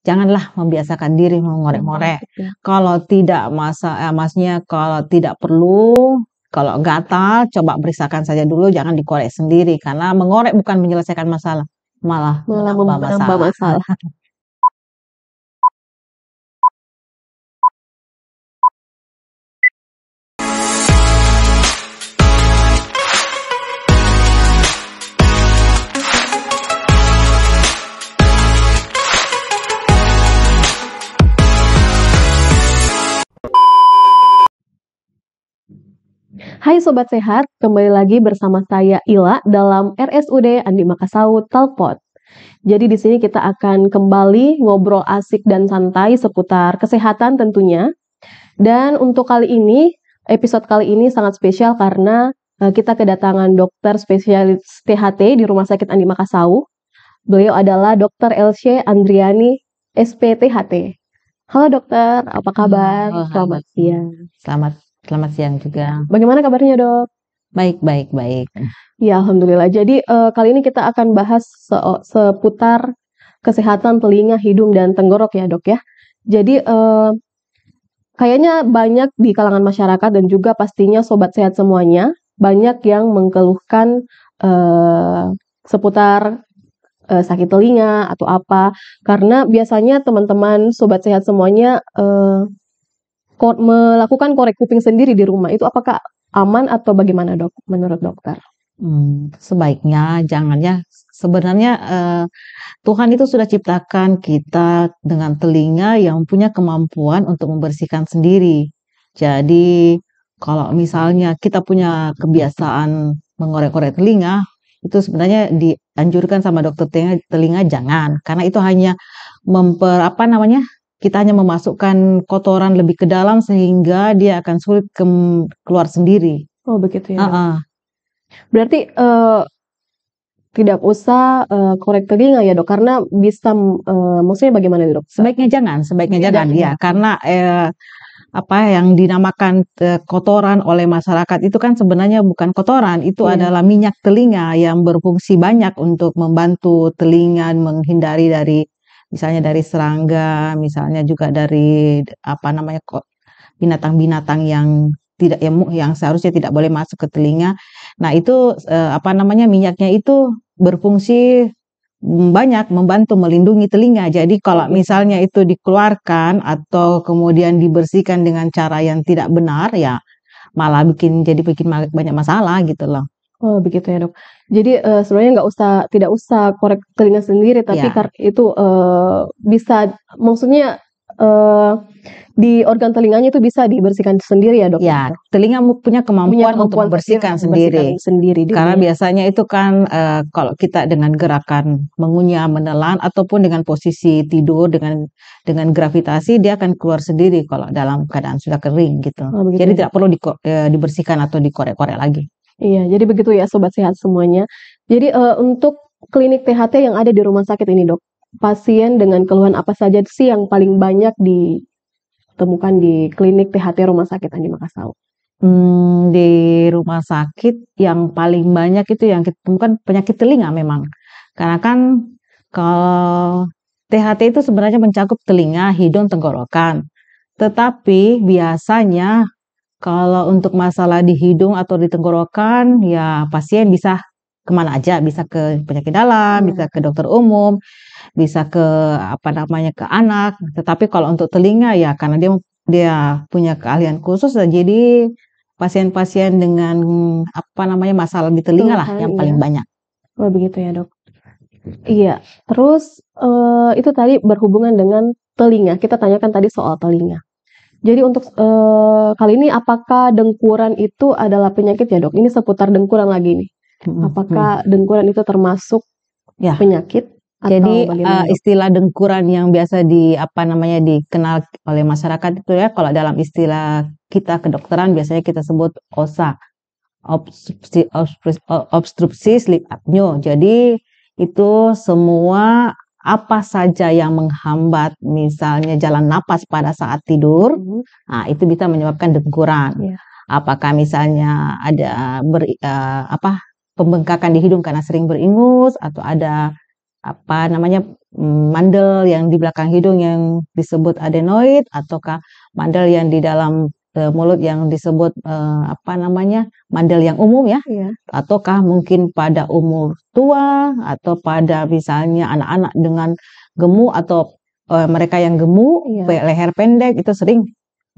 janganlah membiasakan diri mengorek-ngorek. Betul. Kalau tidak maksudnya kalau tidak perlu, kalau gatal, coba periksakan saja dulu, jangan dikorek sendiri. Karena mengorek bukan menyelesaikan masalah, malah Malah menambah menambah masalah. masalah. Hai Sobat Sehat, kembali lagi bersama saya Ila dalam RSUD Andi Makassau Talpot. Jadi di sini kita akan kembali ngobrol asik dan santai seputar kesehatan tentunya. Dan untuk kali ini, episode kali ini sangat spesial karena kita kedatangan dokter spesialis THT di Rumah Sakit Andi Makassau. Beliau adalah Dr. Elsye Andriani, SPTHT. Halo dokter, apa kabar? Halo, Selamat siang. Selamat siang juga. Bagaimana kabarnya dok? Baik. Ya, alhamdulillah. Jadi kali ini kita akan bahas seputar kesehatan telinga, hidung, dan tenggorok ya dok ya. Jadi kayaknya banyak di kalangan masyarakat dan juga pastinya sobat sehat semuanya banyak yang mengeluhkan seputar sakit telinga atau apa. Karena biasanya teman-teman sobat sehat semuanya melakukan korek kuping sendiri di rumah. Itu apakah aman atau bagaimana dok menurut dokter? Sebaiknya jangan ya. Sebenarnya Tuhan itu sudah ciptakan kita dengan telinga yang punya kemampuan untuk membersihkan sendiri. Jadi kalau misalnya kita punya kebiasaan mengorek-korek telinga, itu sebenarnya dianjurkan sama dokter telinga jangan, karena itu hanya kita hanya memasukkan kotoran lebih ke dalam sehingga dia akan sulit keluar sendiri. Oh begitu ya dok. Berarti tidak usah korek telinga ya dok, karena bisa maksudnya bagaimana dok? Sebaiknya jangan ya, karena yang dinamakan kotoran oleh masyarakat itu kan sebenarnya bukan kotoran, itu adalah minyak telinga yang berfungsi banyak untuk membantu telinga menghindari dari misalnya dari serangga, misalnya juga dari binatang-binatang yang seharusnya tidak boleh masuk ke telinga. Nah, itu minyaknya itu berfungsi banyak membantu melindungi telinga. Jadi kalau misalnya itu dikeluarkan atau kemudian dibersihkan dengan cara yang tidak benar, ya malah bikin banyak masalah gitu loh. Oh begitu ya dok. Jadi sebenarnya tidak usah korek telinga sendiri, tapi itu bisa, maksudnya di organ telinganya itu bisa dibersihkan sendiri ya dok? Ya, telinga punya kemampuan untuk membersihkan sendiri. Karena biasanya itu kan kalau kita dengan gerakan mengunyah, menelan, ataupun dengan posisi tidur dengan gravitasi, dia akan keluar sendiri kalau dalam keadaan sudah kering gitu. Jadi tidak perlu dibersihkan atau dikorek-korek lagi. Iya, jadi begitu ya sobat sehat semuanya. Jadi untuk klinik THT yang ada di rumah sakit ini dok, pasien dengan keluhan apa saja sih yang paling banyak ditemukan di klinik THT Rumah Sakit Andi Makassau? Di rumah sakit yang paling banyak itu yang kita temukan penyakit telinga memang. Karena kan kalau THT itu sebenarnya mencakup telinga, hidung, tenggorokan. Tetapi biasanya kalau untuk masalah di hidung atau di tenggorokan, ya pasien bisa kemana aja, bisa ke penyakit dalam, bisa ke dokter umum, bisa ke ke anak. Tetapi kalau untuk telinga ya karena dia punya keahlian khusus, jadi pasien-pasien dengan masalah di telinga lah yang paling banyak. Oh begitu ya dok. Iya, terus itu tadi berhubungan dengan telinga. Kita tanyakan tadi soal telinga. Jadi untuk kali ini apakah dengkuran itu adalah penyakit ya dok? Ini seputar dengkuran lagi nih. Apakah dengkuran itu termasuk penyakit? Jadi istilah dengkuran yang biasa dikenal oleh masyarakat itu ya, kalau dalam istilah kita kedokteran biasanya kita sebut OSA, obstruksi sleep apnea. Jadi itu semua apa saja yang menghambat misalnya jalan napas pada saat tidur, nah itu bisa menyebabkan dengkuran. Apakah misalnya ada pembengkakan di hidung karena sering beringus, atau ada mandel yang di belakang hidung yang disebut adenoid, ataukah mandel yang di dalam mulut yang disebut mandel yang umum ya, Iya. ataukah mungkin pada umur tua atau pada misalnya anak-anak dengan gemuk atau mereka yang gemuk, Iya. leher pendek itu sering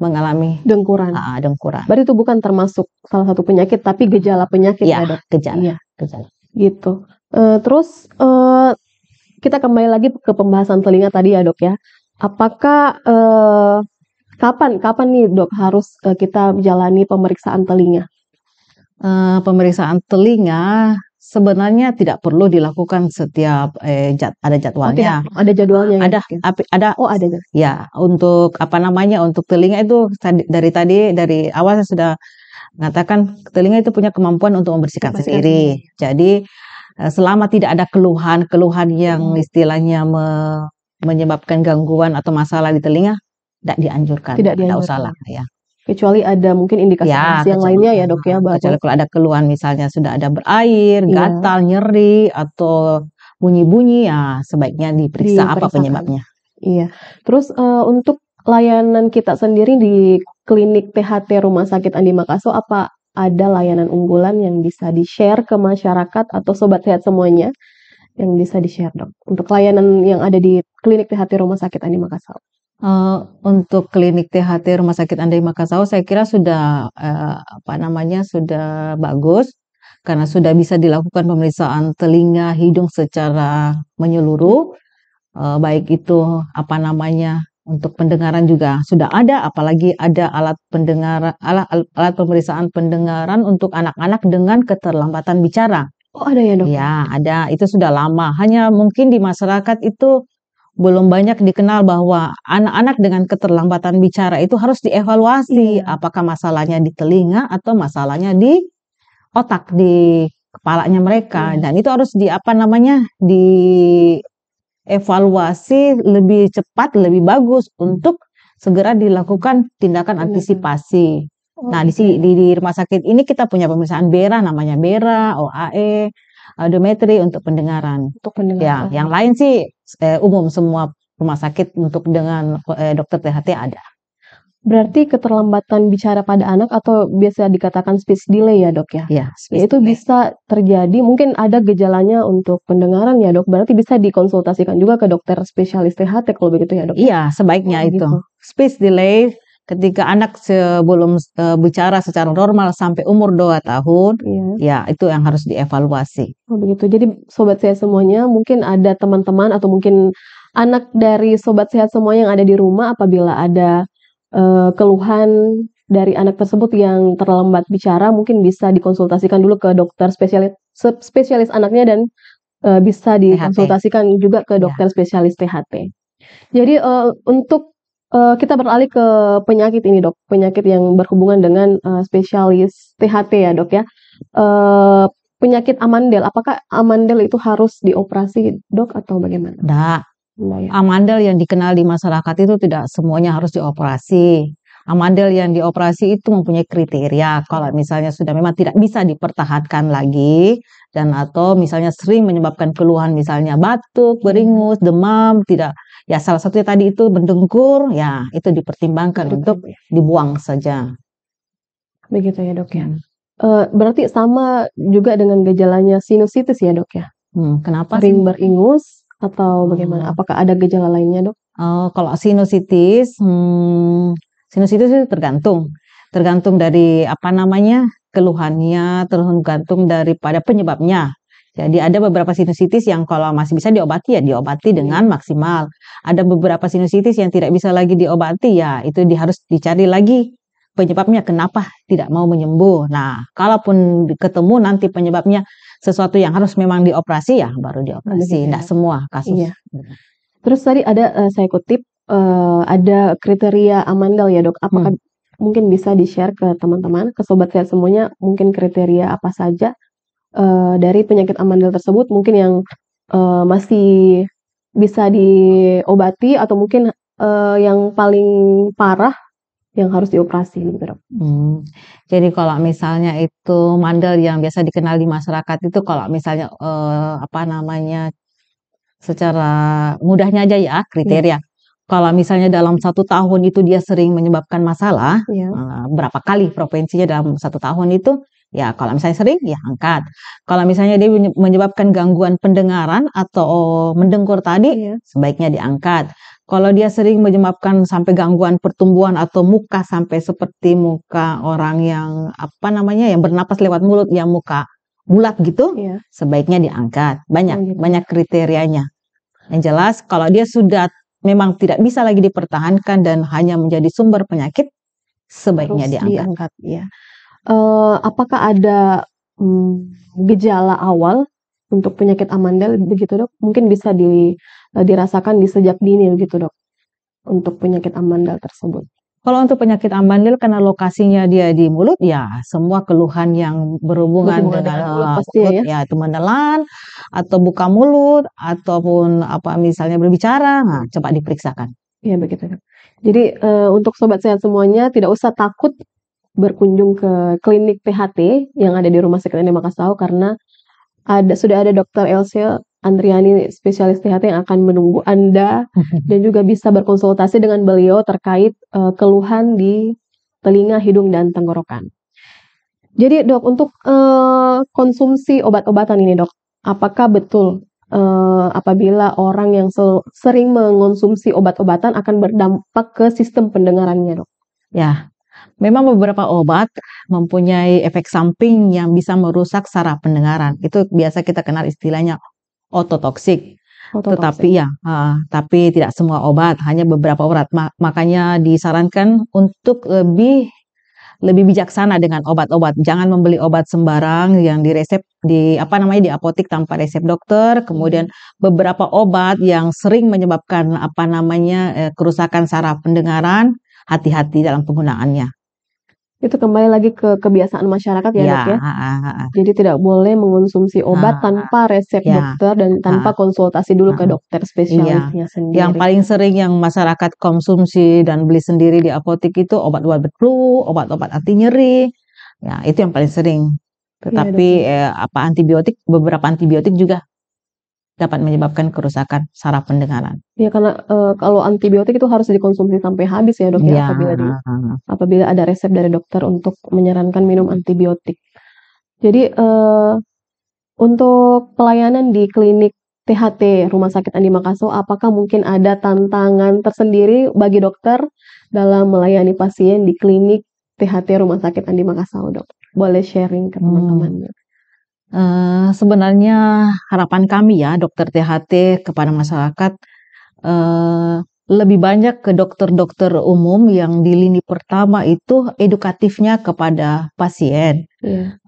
mengalami Dengkuran. dengkuran. Berarti itu bukan termasuk salah satu penyakit, tapi gejala penyakit Ya, ya dok? gejala. Iya, Gejala. gitu. Terus kita kembali lagi ke pembahasan telinga tadi ya dok ya. Apakah kapan nih dok harus kita jalani pemeriksaan telinga? Pemeriksaan telinga sebenarnya tidak perlu dilakukan setiap ada jadwalnya. Ada jadwalnya ya? Ada. Oh ada. Ya, untuk untuk telinga itu dari awal saya sudah mengatakan telinga itu punya kemampuan untuk membersihkan sendiri. Jadi selama tidak ada keluhan yang istilahnya menyebabkan gangguan atau masalah di telinga, tidak dianjurkan. Tidak usah lah ya. Kecuali ada mungkin indikasi yang lainnya ya dok ya. Kecuali kalau ada keluhan misalnya sudah ada berair, gatal, nyeri atau bunyi-bunyi ya sebaiknya diperiksa apa penyebabnya. Iya. Terus untuk layanan kita sendiri di klinik THT Rumah Sakit Andi Makassau, apa ada layanan unggulan yang bisa di-share ke masyarakat atau sobat sehat semuanya yang bisa di-share dok? Untuk layanan yang ada di klinik THT Rumah Sakit Andi Makassau. Untuk klinik THT Rumah Sakit Andi Makassau saya kira sudah sudah bagus karena sudah bisa dilakukan pemeriksaan telinga, hidung secara menyeluruh, baik itu untuk pendengaran juga sudah ada, apalagi ada alat pemeriksaan pendengaran untuk anak-anak dengan keterlambatan bicara. Oh ada ya dok? Ya ada, itu sudah lama. Hanya mungkin di masyarakat itu belum banyak dikenal bahwa anak-anak dengan keterlambatan bicara itu harus dievaluasi. Apakah masalahnya di telinga atau masalahnya di otak, di kepalanya mereka. Dan itu harus dievaluasi lebih cepat, lebih bagus untuk segera dilakukan tindakan antisipasi. Nah, di rumah sakit ini kita punya pemeriksaan BERA, namanya BERA, OAE, audiometri untuk pendengaran. Ya, yang lain sih umum semua rumah sakit untuk dengan dokter THT ada. Berarti keterlambatan bicara pada anak atau biasa dikatakan speech delay ya dok ya? Iya, itu bisa terjadi, mungkin ada gejalanya untuk pendengaran ya dok, berarti bisa dikonsultasikan juga ke dokter spesialis THT kalau begitu ya dok? Iya, sebaiknya itu. Speech delay ketika anak sebelum bicara secara normal sampai umur 2 tahun, ya itu yang harus dievaluasi. Oh begitu, jadi sobat sehat semuanya, mungkin ada teman-teman atau mungkin anak dari sobat sehat semua yang ada di rumah, apabila ada keluhan dari anak tersebut yang terlambat bicara, mungkin bisa dikonsultasikan dulu ke dokter spesialis anaknya dan bisa dikonsultasikan juga ke dokter spesialis THT. Jadi untuk kita beralih ke penyakit ini dok, penyakit yang berhubungan dengan spesialis THT ya dok ya. Penyakit amandel, apakah amandel itu harus dioperasi dok atau bagaimana? Tidak. Amandel yang dikenal di masyarakat itu tidak semuanya harus dioperasi. Amandel yang dioperasi itu mempunyai kriteria. Kalau misalnya sudah memang tidak bisa dipertahankan lagi dan atau misalnya sering menyebabkan keluhan misalnya batuk, beringus, demam, tidak ya salah satunya tadi itu mendengkur, ya itu dipertimbangkan untuk dibuang saja. Begitu ya dok ya. Berarti sama juga dengan gejalanya sinusitis ya dok ya? Kenapa? Sering beringus atau bagaimana? Apakah ada gejala lainnya dok? Kalau sinusitis itu tergantung dari keluhannya, tergantung daripada penyebabnya. Jadi ada beberapa sinusitis yang kalau masih bisa diobati ya diobati dengan maksimal. Ada beberapa sinusitis yang tidak bisa lagi diobati ya itu harus dicari lagi penyebabnya kenapa tidak mau menyembuh. Nah, kalaupun ketemu nanti penyebabnya sesuatu yang harus memang dioperasi ya baru dioperasi. Tidak semua kasus. Iya. Terus tadi ada saya kutip ada kriteria amandel ya dok. Apakah mungkin bisa di-share ke teman-teman, ke sobat sehat semuanya, mungkin kriteria apa saja dari penyakit amandel tersebut, mungkin yang masih bisa diobati atau mungkin yang paling parah yang harus dioperasi gitu dok. Jadi kalau misalnya itu mandel yang biasa dikenal di masyarakat itu kalau misalnya secara mudahnya aja ya kriteria. Kalau misalnya dalam 1 tahun itu dia sering menyebabkan masalah, Iya. berapa kali frekuensinya dalam 1 tahun itu, ya kalau misalnya sering, ya angkat. Kalau misalnya dia menyebabkan gangguan pendengaran atau mendengkur tadi, Iya. sebaiknya diangkat. Kalau dia sering menyebabkan sampai gangguan pertumbuhan atau muka sampai seperti muka orang yang yang bernapas lewat mulut, yang muka bulat gitu, Iya. sebaiknya diangkat. Oh, gitu. Banyak kriterianya. Yang jelas kalau dia sudah memang tidak bisa lagi dipertahankan dan hanya menjadi sumber penyakit, sebaiknya Harus diangkat. diangkat, ya. Apakah ada gejala awal untuk penyakit amandel begitu, Dok? Mungkin bisa dirasakan di sejak dini begitu, Dok, untuk penyakit amandel tersebut? Kalau untuk penyakit amandel karena lokasinya dia di mulut, ya semua keluhan yang berhubungan dengan mulut pasti mulut, ya? ya itu menelan atau buka mulut ataupun misalnya berbicara, coba diperiksakan. Iya, begitu, Dok. Jadi, untuk sobat sehat semuanya tidak usah takut berkunjung ke klinik THT yang ada di Rumah Sakit Andi Makassau karena sudah ada Dokter Elsie Andriani, spesialis THT yang akan menunggu Anda dan juga bisa berkonsultasi dengan beliau terkait keluhan di telinga, hidung, dan tenggorokan. Jadi, Dok, untuk konsumsi obat-obatan ini, Dok, apakah betul apabila orang yang sering mengonsumsi obat-obatan akan berdampak ke sistem pendengarannya, Dok? Ya, memang beberapa obat mempunyai efek samping yang bisa merusak saraf pendengaran. Itu biasa kita kenal istilahnya ototoksik. Tetapi tapi tidak semua obat, hanya beberapa obat. Makanya disarankan untuk lebih bijaksana dengan obat-obat. Jangan membeli obat sembarang yang diresep di apotek tanpa resep dokter. Kemudian beberapa obat yang sering menyebabkan kerusakan saraf pendengaran, hati-hati dalam penggunaannya. Itu kembali lagi ke kebiasaan masyarakat ya, Dok, ya? Jadi tidak boleh mengonsumsi obat tanpa resep dokter dan tanpa konsultasi dulu ke dokter spesialisnya sendiri. Yang paling sering yang masyarakat konsumsi dan beli sendiri di apotek itu obat-obat flu, obat-obat anti nyeri. Ya, itu yang paling sering. Tetapi beberapa antibiotik juga dapat menyebabkan kerusakan saraf pendengaran. Ya, karena kalau antibiotik itu harus dikonsumsi sampai habis ya, Dok, ya, apabila ada resep dari dokter untuk menyarankan minum antibiotik. Jadi untuk pelayanan di klinik THT Rumah Sakit Andi Makassau, apakah mungkin ada tantangan tersendiri bagi dokter dalam melayani pasien di klinik THT Rumah Sakit Andi Makassau, Dok? Boleh sharing ke teman-teman. Sebenarnya harapan kami ya dokter THT kepada masyarakat lebih banyak ke dokter-dokter umum yang di lini pertama itu edukatifnya kepada pasien,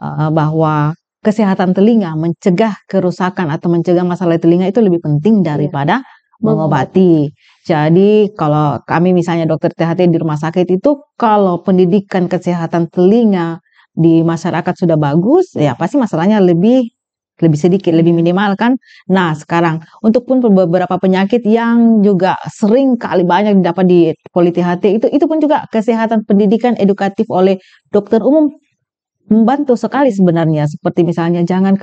bahwa kesehatan telinga, mencegah kerusakan atau mencegah masalah telinga itu lebih penting daripada mengobati. Jadi kalau kami misalnya dokter THT di rumah sakit itu, kalau pendidikan kesehatan telinga di masyarakat sudah bagus, ya pasti masalahnya lebih sedikit, lebih minimal kan. Nah sekarang untuk pun beberapa penyakit yang juga sering kali banyak didapat di poli THT itu pun juga kesehatan pendidikan edukatif oleh dokter umum membantu sekali sebenarnya. Seperti misalnya jangan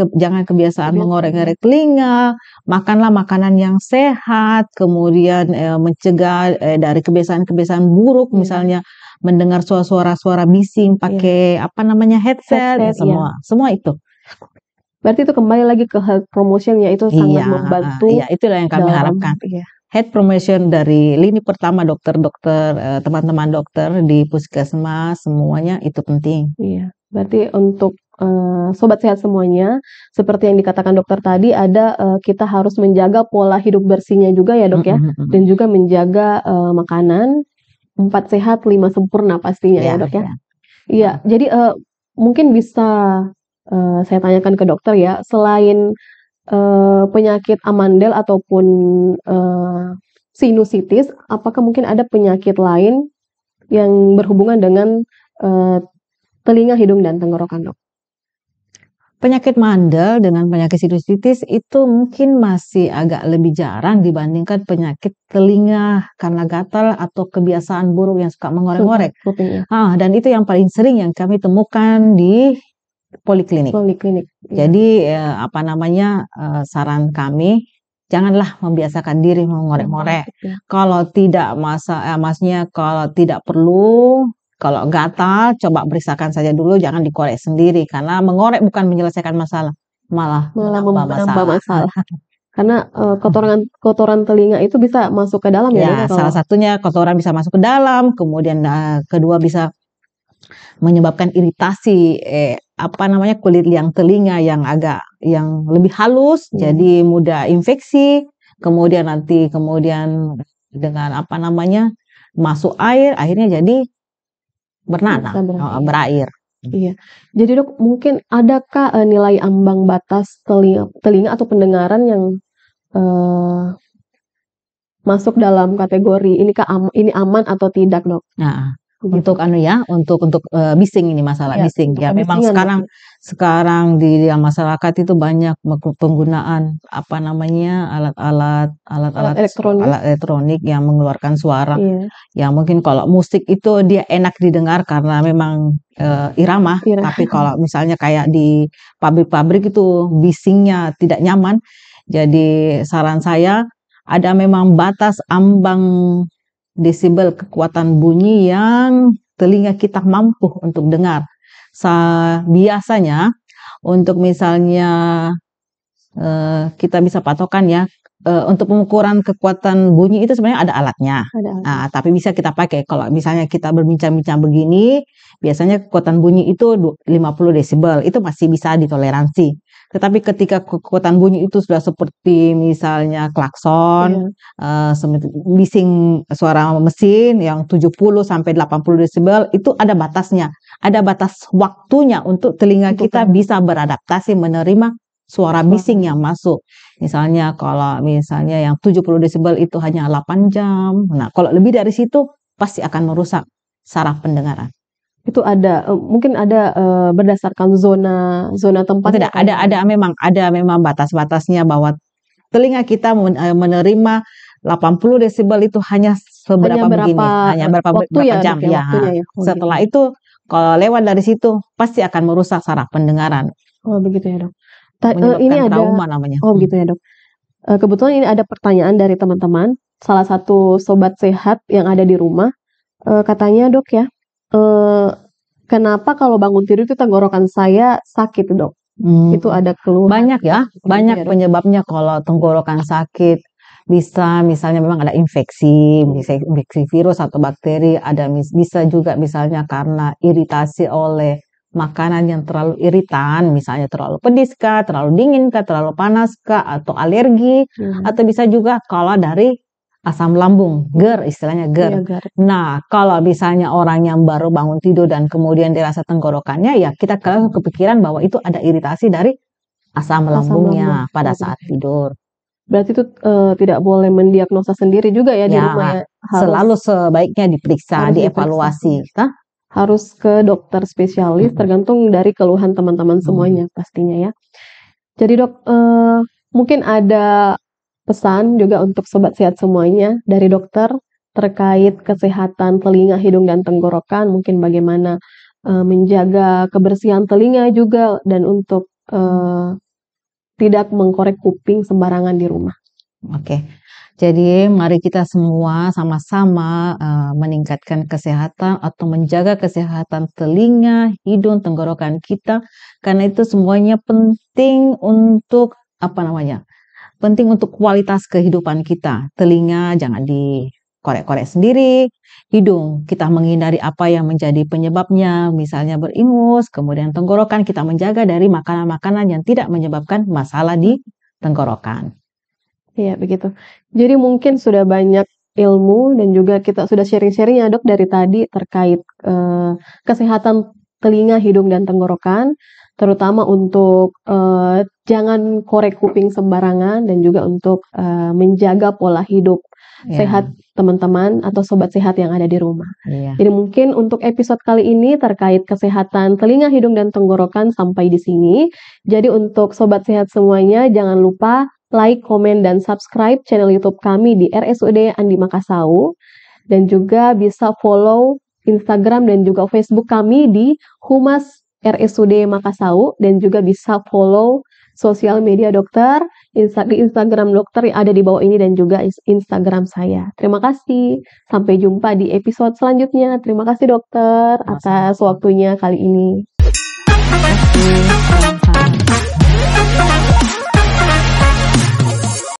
kebiasaan mengorek-ngorek telinga, makanlah makanan yang sehat, kemudian mencegah dari kebiasaan-kebiasaan buruk, misalnya mendengar suara-suara bising pakai headset, semua itu. Berarti itu kembali lagi ke health promotion ya, itu sangat membantu. Iya, itulah yang kami harapkan. Health promotion dari lini pertama dokter-dokter, teman-teman dokter di puskesmas, semuanya itu penting. Iya, berarti untuk sobat sehat semuanya, seperti yang dikatakan dokter tadi, kita harus menjaga pola hidup bersihnya juga ya, Dok, ya, dan juga menjaga makanan 4 sehat 5 sempurna pastinya ya, Dok, ya. Iya, jadi mungkin bisa saya tanyakan ke dokter ya, selain penyakit amandel ataupun sinusitis, apakah mungkin ada penyakit lain yang berhubungan dengan telinga, hidung, dan tenggorokan, Dok? Penyakit mandel dengan penyakit sinusitis itu mungkin masih agak lebih jarang dibandingkan penyakit telinga karena gatal atau kebiasaan buruk yang suka mengorek-ngorek. Dan itu yang paling sering yang kami temukan di poliklinik. Jadi saran kami janganlah membiasakan diri mengorek-ngorek. Ya. Kalau tidak maksudnya kalau tidak perlu, kalau gatal, coba periksakan saja dulu, jangan dikorek sendiri. Karena mengorek bukan menyelesaikan masalah, malah menambah menambah masalah. masalah. Karena kotoran telinga itu bisa masuk ke dalam ya, Dok, Ya, kalau salah satunya kotoran bisa masuk ke dalam, kemudian kedua bisa menyebabkan iritasi kulit liang telinga yang lebih halus, jadi mudah infeksi, kemudian dengan masuk air, akhirnya jadi bernanah, berair. Iya. Jadi Dok, mungkin adakah nilai ambang batas telinga atau pendengaran yang masuk dalam kategori ini aman atau tidak, Dok? Nah, untuk bising ini masalah bising ya, memang sekarang di masyarakat itu banyak penggunaan alat elektronik yang mengeluarkan suara. Ya mungkin kalau musik itu dia enak didengar karena memang irama, tapi kalau misalnya kayak di pabrik-pabrik itu bisingnya tidak nyaman. Jadi saran saya ada memang batas ambang desibel kekuatan bunyi yang telinga kita mampu untuk dengar. Biasanya untuk misalnya kita bisa patokan ya, untuk pengukuran kekuatan bunyi itu sebenarnya ada alatnya. Nah, tapi bisa kita pakai kalau misalnya kita berbincang-bincang begini, biasanya kekuatan bunyi itu 50 desibel, itu masih bisa ditoleransi. Tetapi ketika kekuatan bunyi itu sudah seperti misalnya klakson, bising suara mesin yang 70 sampai 80 desibel, itu ada batasnya. Ada batas waktunya untuk telinga kita bisa beradaptasi menerima suara bising yang masuk. Misalnya kalau yang 70 desibel itu hanya 8 jam. Nah, kalau lebih dari situ pasti akan merusak saraf pendengaran. Itu mungkin ada berdasarkan zona tempat. Tidak, ada memang batas-batasnya bahwa telinga kita menerima 80 desibel itu hanya berapa jam ya. Setelah itu kalau lewat dari situ pasti akan merusak saraf pendengaran. Oh, begitu ya, Dok. Ini ada trauma namanya. Oh, gitu ya, Dok. Kebetulan ini ada pertanyaan dari teman-teman, salah satu sobat sehat yang ada di rumah. Katanya, Dok ya, kenapa kalau bangun tidur itu tenggorokan saya sakit, Dok? Itu ada keluhan. Banyak ya, banyak penyebabnya kalau tenggorokan sakit. Bisa misalnya memang ada infeksi virus atau bakteri, bisa juga misalnya karena iritasi oleh makanan yang terlalu iritan, misalnya terlalu pedis kah, terlalu dingin kah, terlalu panas kah, atau alergi, atau bisa juga kalau dari asam lambung, istilahnya GER. Nah, kalau misalnya orang yang baru bangun tidur dan kemudian dirasa tenggorokannya, ya kita kepikiran bahwa itu ada iritasi dari asam lambungnya pada saat tidur. Berarti itu tidak boleh mendiagnosa sendiri juga ya di rumah ya? Selalu sebaiknya diperiksa, dievaluasi. Harus ke dokter spesialis, tergantung dari keluhan teman-teman semuanya pastinya ya. Jadi Dok, mungkin ada pesan juga untuk sobat sehat semuanya dari dokter terkait kesehatan telinga, hidung, dan tenggorokan, mungkin bagaimana menjaga kebersihan telinga juga, dan untuk tidak mengkorek kuping sembarangan di rumah. Oke. Jadi mari kita semua sama-sama meningkatkan kesehatan atau menjaga kesehatan telinga, hidung, tenggorokan kita, karena itu semuanya penting untuk penting untuk kualitas kehidupan kita. Telinga jangan dikorek-korek sendiri, hidung kita menghindari apa yang menjadi penyebabnya, misalnya beringus, kemudian tenggorokan kita menjaga dari makanan-makanan yang tidak menyebabkan masalah di tenggorokan. Iya, begitu. Jadi mungkin sudah banyak ilmu dan juga kita sudah sharing-sharing ya, Dok, dari tadi terkait kesehatan telinga, hidung, dan tenggorokan, terutama untuk jangan korek kuping sembarangan, dan juga untuk menjaga pola hidup sehat teman-teman atau sobat sehat yang ada di rumah. Jadi mungkin untuk episode kali ini terkait kesehatan telinga, hidung, dan tenggorokan sampai di sini. Jadi untuk sobat sehat semuanya, jangan lupa like, komen, dan subscribe channel YouTube kami di RSUD Andi Makassau, dan juga bisa follow Instagram dan juga Facebook kami di Humas RSUD Makassau, dan juga bisa follow sosial media dokter, di Instagram dokter yang ada di bawah ini dan juga Instagram saya. Terima kasih. Sampai jumpa di episode selanjutnya. Terima kasih dokter atas Sama-sama. waktunya kali ini. Terima kasih.